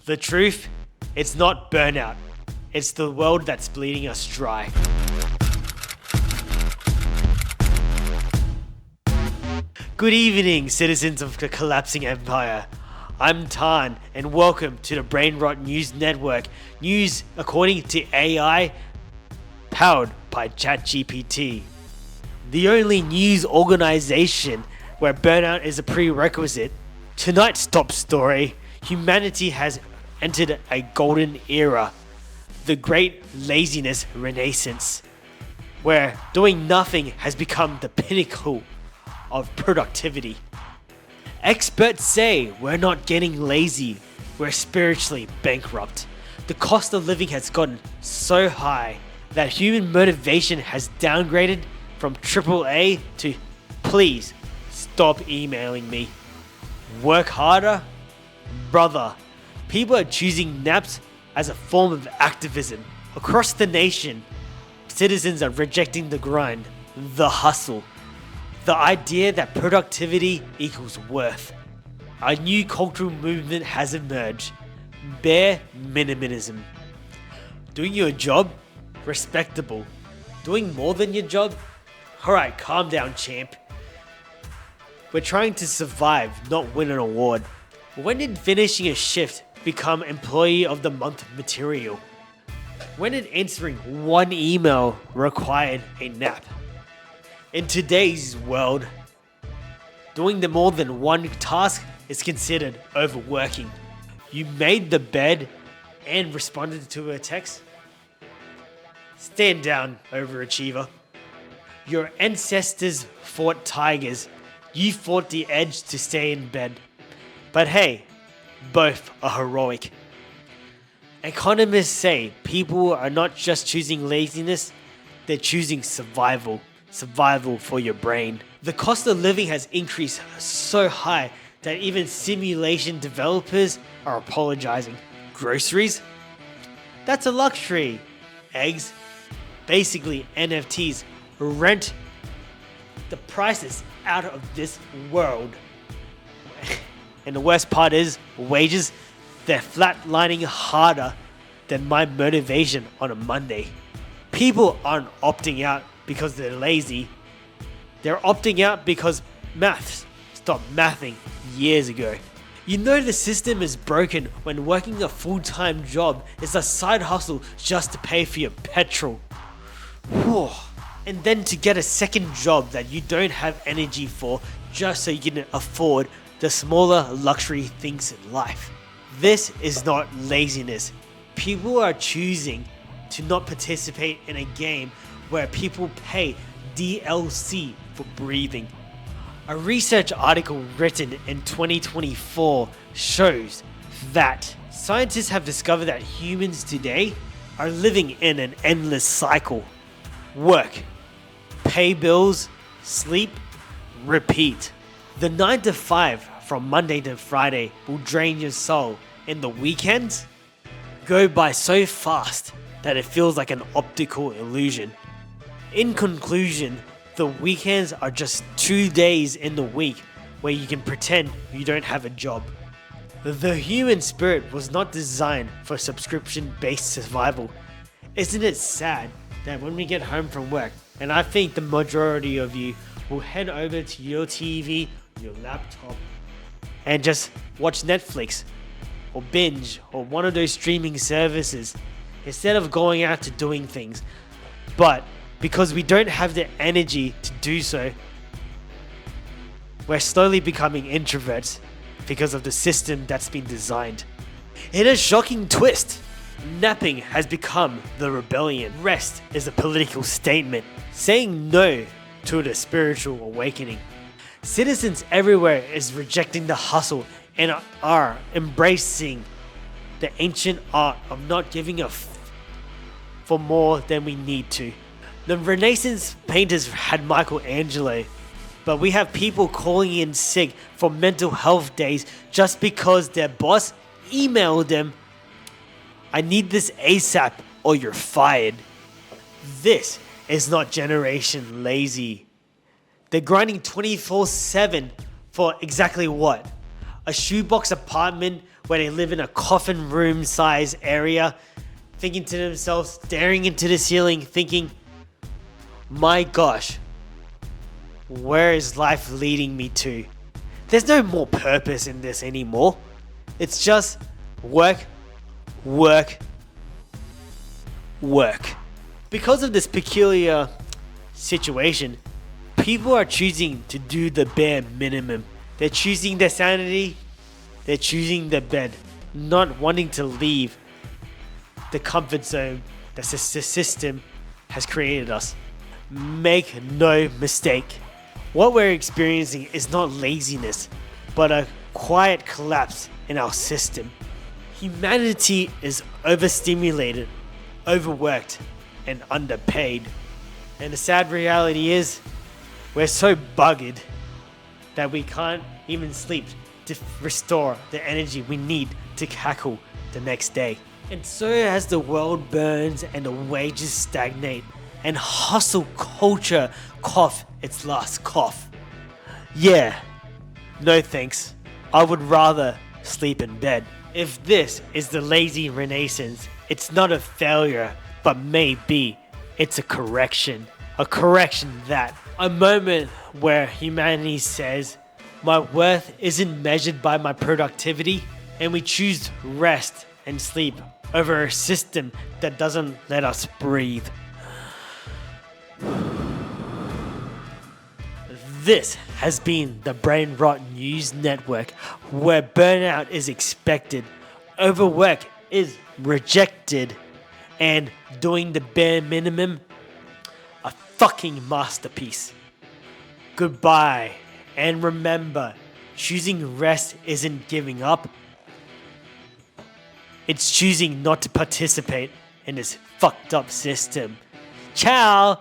The truth, it's not burnout. It's the world that's bleeding us dry. Good evening, citizens of the collapsing empire. I'm Tan, and welcome to the Brain Rot News Network. News according to AI, powered by ChatGPT. The only news organization where burnout is a prerequisite. Tonight's top story: humanity has entered a golden era, the great laziness renaissance, where doing nothing has become the pinnacle of productivity. Experts say we're not getting lazy, we're spiritually bankrupt. The cost of living has gotten so high that human motivation has downgraded from AAA to please stop emailing me. Work harder? Brother, people are choosing naps as a form of activism. Across the nation, citizens are rejecting the grind, the hustle, the idea that productivity equals worth. A new cultural movement has emerged: bare minimalism. Doing your job? Respectable. Doing more than your job? Alright, calm down, champ. We're trying to survive, not win an award. When did finishing a shift become Employee of the Month material? When did answering one email required a nap? In today's world, doing the more than one task is considered overworking. You made the bed and responded to a text? Stand down, overachiever. Your ancestors fought tigers. You fought the edge to stay in bed. But hey, both are heroic. Economists say people are not just choosing laziness, they're choosing survival. Survival for your brain. The cost of living has increased so high that even simulation developers are apologizing. Groceries? That's a luxury. Eggs? Basically NFTs. Rent? The price is out of this world. And the worst part is, wages, they're flatlining harder than my motivation on a Monday. People aren't opting out because they're lazy. They're opting out because maths stopped mathing years ago. You know the system is broken when working a full-time job is a side hustle just to pay for your petrol. And then to get a second job that you don't have energy for just so you can afford the smaller luxury things in life. This is not laziness. People are choosing to not participate in a game where people pay DLC for breathing. A research article written in 2024 shows that scientists have discovered that humans today are living in an endless cycle. Work, pay bills, sleep, repeat. The 9 to 5 from Monday to Friday will drain your soul, and the weekends go by so fast that it feels like an optical illusion. In conclusion, the weekends are just 2 days in the week where you can pretend you don't have a job. The human spirit was not designed for subscription-based survival. Isn't it sad that when we get home from work, and I think the majority of you will head over to your TV, your laptop, and just watch Netflix or binge or one of those streaming services instead of going out to doing things. But because we don't have the energy to do so, we're slowly becoming introverts because of the system that's been designed. In a shocking twist, napping has become the rebellion. Rest is a political statement, saying no to the spiritual awakening. Citizens everywhere is rejecting the hustle and are embracing the ancient art of not giving a for more than we need to. The Renaissance painters had Michelangelo, but we have people calling in sick for mental health days just because their boss emailed them, "I need this ASAP or you're fired." This is not generation lazy. They're grinding 24/7 for exactly what? A shoebox apartment where they live in a coffin room size area, thinking to themselves, staring into the ceiling, thinking, my gosh, where is life leading me to? There's no more purpose in this anymore. It's just work, work, work. Because of this peculiar situation, people are choosing to do the bare minimum. They're choosing their sanity, they're choosing their bed, not wanting to leave the comfort zone that the system has created us. Make no mistake, what we're experiencing is not laziness, but a quiet collapse in our system. Humanity is overstimulated, overworked, and underpaid. And the sad reality is, we're so buggered that we can't even sleep to restore the energy we need to tackle the next day. And so as the world burns and the wages stagnate and hustle culture cough its last cough. Yeah, no thanks. I would rather sleep in bed. If this is the lazy renaissance, it's not a failure, but maybe it's a correction. A correction that a moment where humanity says, my worth isn't measured by my productivity, and we choose rest and sleep over a system that doesn't let us breathe. This has been the Brain Rot News Network, where burnout is expected, overwork is rejected, and doing the bare minimum, a fucking masterpiece. Goodbye, and remember, choosing rest isn't giving up. It's choosing not to participate in this fucked up system. Ciao!